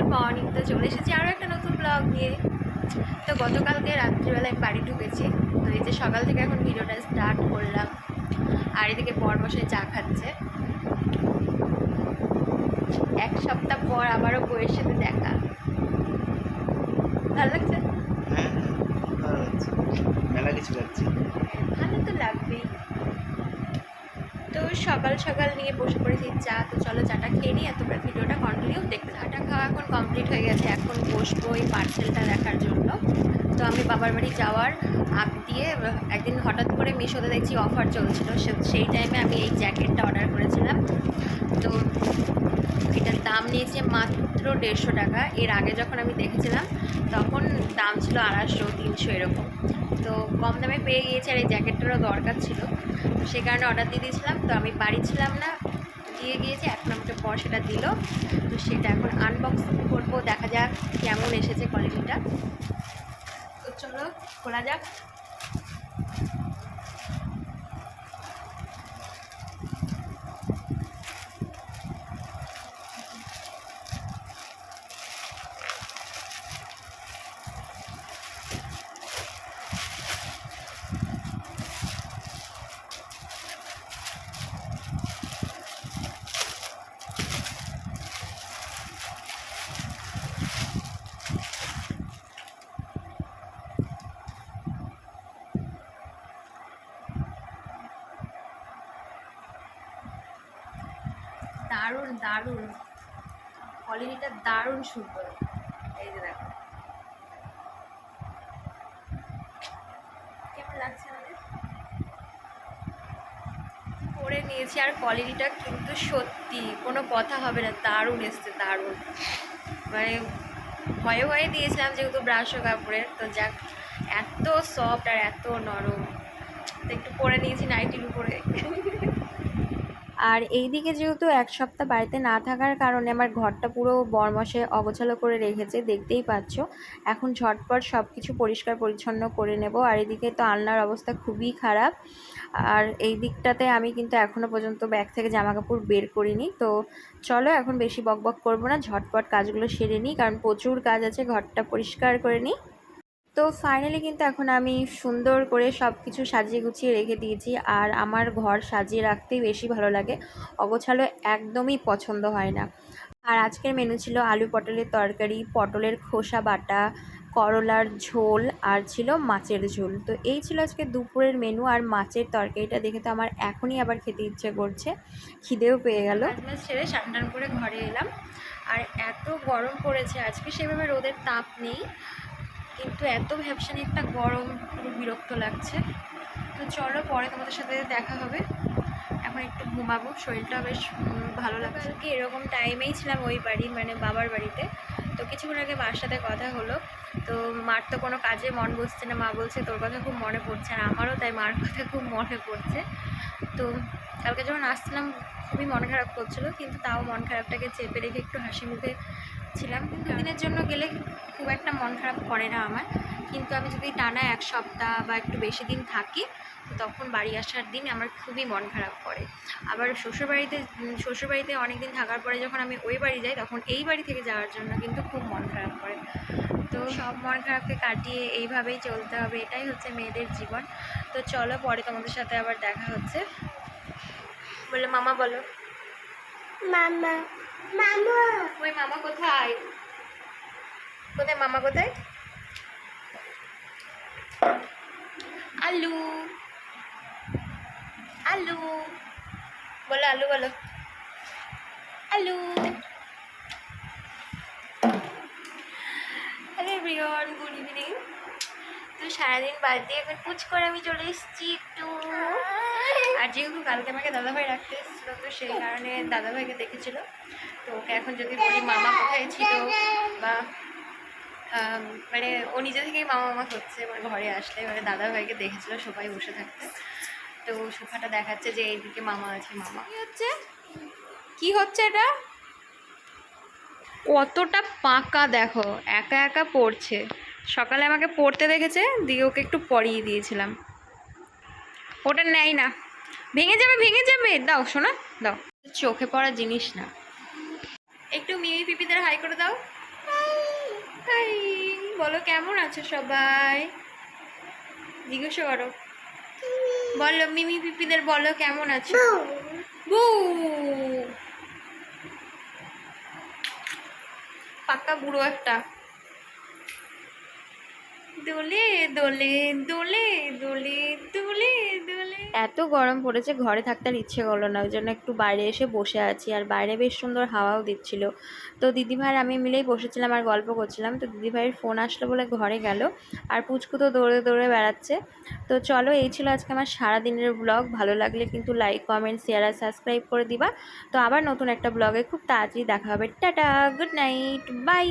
Good morning. তো চলে এসেছি আরও একটা নতুন ব্লগ নিয়ে। তো গতকালকে রাত্রিবেলায় আমি বাড়ি ঢুকেছি। তো এই যে সকাল থেকে এখন ভিডিওটা স্টার্ট করলাম। আর এদিকে বর বসে চা খাচ্ছে। এক সপ্তাহ পর আবারও বউয়ের সাথে দেখা। ভালো লাগছে? হ্যাঁ, ভালো লাগছে। মেলা কিছু লাগছে। ভালো তো লাগবেই। তো সকাল সকাল নিয়ে বসে পড়েছি চা। তো চলো চাটা খেয়ে নিই, তোমরা ভিডিওটা কন্টিনিউ দেখতে। চাটা খাওয়া এখন কমপ্লিট হয়ে গেছে। এখন বসবো এই পার্সেলটা দেখার জন্য। তো আমি বাবার বাড়ি যাওয়ার আগ দিয়ে একদিন হঠাৎ করে মিশোতে দেখছি অফার চলছিল। সেই টাইমে আমি এই জ্যাকেটটা অর্ডার করেছিলাম। তো এটার দাম নিয়েছে মাত্র 150 টাকা। এর আগে যখন আমি দেখেছিলাম তখন দাম ছিল 250-300 এরকম। তো কম দামে পেয়ে গিয়েছি, আর এই জ্যাকেটটারও দরকার ছিল। তো সেই কারণে অর্ডার দিয়ে দিয়েছিলাম। তো আমি বাড়ি ছিলাম না, দিয়ে গিয়েছে। এখন আমাকে পর সেটা দিল। তো সেটা এখন আনবক্সিং করবো, দেখা যাক কেমন এসেছে কোয়ালিটিটা। তো চলো খোলা যাক। দারুণ দারুণ কোয়ালিটিটা, দারুণ সুন্দর। এই যে দেখো কেমন লাগছে আমাদের। পরে নিয়েছি, আর কোয়ালিটিটা কিন্তু সত্যি কোনো কথা হবে না, দারুণ এসছে, দারুণ। মানে ভয়ে ভয়ে দিয়েছিলাম যেহেতু ব্রাশো কাপড়ের। তো যাক, এত সফট আর এত নরম। তো একটু পরে নিয়েছি নাইটির উপরে। আর এইদিকে যেহেতু এক সপ্তাহ বাড়িতে না থাকার কারণে আমার ঘরটা পুরো বরমশাই অগোছালো করে রেখেছে, দেখতেই পাচ্ছ। এখন ঝটপট সব কিছু পরিষ্কার পরিচ্ছন্ন করে নেব। আর এদিকে তো আলনার অবস্থা খুবই খারাপ। আর এই দিকটাতে আমি কিন্তু এখনও পর্যন্ত ব্যাগ থেকে জামা কাপড় বের করিনি। তো চলো এখন বেশি বকবক করবো না, ঝটপট কাজগুলো সেরে নিই, কারণ প্রচুর কাজ আছে। ঘরটা পরিষ্কার করে নিই। তো ফাইনালি কিন্তু এখন আমি সুন্দর করে সব কিছু সাজিয়ে গুছিয়ে রেখে দিয়েছি। আর আমার ঘর সাজিয়ে রাখতেই বেশি ভালো লাগে, অগোছালো একদমই পছন্দ হয় না। আর আজকের মেনু ছিল আলু পটলের তরকারি, পটলের খোসা বাটা, করলার ঝোল, আর ছিল মাছের ঝোল। তো এই ছিল আজকে দুপুরের মেনু। আর মাছের তরকারিটা দেখে তো আমার এখনই আবার খেতে ইচ্ছে করছে, খিদেও পেয়ে গেল। মাছ ছেড়ে স্নান করে ঘরে এলাম। আর এত গরম পড়েছে আজকে, সেভাবে রোদের তাপ নেই, কিন্তু এত ভ্যাপসানি একটা গরম, পুরো বিরক্ত লাগছে। তো চলো পরে তোমাদের সাথে দেখা হবে। এখন একটু ঘুমাবো, শরীরটা বেশ ভালো লাগছে। কালকে এরকম টাইমেই ছিলাম ওই বাড়ি, মানে বাবার বাড়িতে। তো কিছুক্ষণ আগে মার সাথে কথা হলো। তো মার তো কোনো কাজে মন বসছে না, মা বলছে তোর কথা খুব মনে পড়ছে। আর আমারও তাই মার কথা খুব মনে পড়ছে। তো কালকে যখন আসছিলাম খুবই মন খারাপ করছিল, কিন্তু তাও মন খারাপটাকে চেপে রেখে একটু হাসি মুখে ছিলাম। কিন্তু দিনের জন্য গেলে খুব একটা মন খারাপ করে না আমার। কিন্তু আমি যদি টানা এক সপ্তাহ বা একটু বেশি দিন থাকি, তখন বাড়ি আসার দিন আমার খুবই মন খারাপ করে। আবার শ্বশুরবাড়িতে অনেক দিন থাকার পরে যখন আমি ওই বাড়ি যাই, তখন এই বাড়ি থেকে যাওয়ার জন্য কিন্তু খুব মন খারাপ করে। তো সব মন খারাপকে কাটিয়ে এইভাবেই চলতে হবে, এটাই হচ্ছে মেয়েদের জীবন। তো চলো পরে তোমাদের সাথে আবার দেখা হচ্ছে। বলো মামা, বলো মামা। মামা, ওই মামা কোথায়? কোথায় মামা, কোথায়? আলু, আলু বলো, আলু বলো, আলু। Hello everyone, good evening. তো সারাদিন বাড়িতে এখন পুচ করে আমি চলে এসেছি একটু। আর যেহেতু কালকে আমাকে দাদাভাই রাখতে এসেছিলো, তো সেই কারণে দাদাভাইকে দেখেছিল। তো ওকে এখন যদি বলি মামা কোথায় ছিল, বা মানে ও নিজে থেকেই মামা মামা হচ্ছে, মানে ঘরে আসলে মানে দাদাভাইকে দেখেছিল সবাই বসে থাকতে। তো সোফাটা দেখাচ্ছে যে এইদিকে মামা আছে। মামা কি হচ্ছে, কি হচ্ছে এটা? কতটা পাকা দেখো, একা একা পড়ছে। সকালে আমাকে পড়তে দেখেছে, দিয়ে ওকে একটু পরিয়ে দিয়েছিলাম। ওটা নেয় না, ভেঙে যাবে, ভেঙে যাবে। দাও শোনা, দাও। চোখে পড়া জিনিস না। একটু মিমি পিপিদের হাই করে দাও। হাই, বলো কেমন আছো সবাই, জিজ্ঞাসা করো, বলো মিমি পিপিদের বলো কেমন আছো। বু, পাক্কা বুড়ো একটা। দোলে দোলে দোলে দোলে দোলে দোলে। এত গরম পড়েছে, ঘরে থাকতে আর ইচ্ছে করলো না, ওই জন্য একটু বাইরে এসে বসে আছি। আর বাইরে বেশ সুন্দর হাওয়াও দিচ্ছিল। তো দিদিভাই আমি মিলেই বসেছিলাম আর গল্প করছিলাম। তো দিদিভাইয়ের ফোন আসলো বলে ঘরে গেল, আর পুচকু তো দৌড়ে দৌড়ে বেড়াচ্ছে। তো চলো, এই ছিল আজকে আমার সারাদিনের ব্লগ। ভালো লাগলে কিন্তু লাইক কমেন্ট শেয়ার আর সাবস্ক্রাইব করে দিবা। তো আবার নতুন একটা ব্লগে খুব তাড়াতাড়ি দেখা হবে। Tata, good night, by.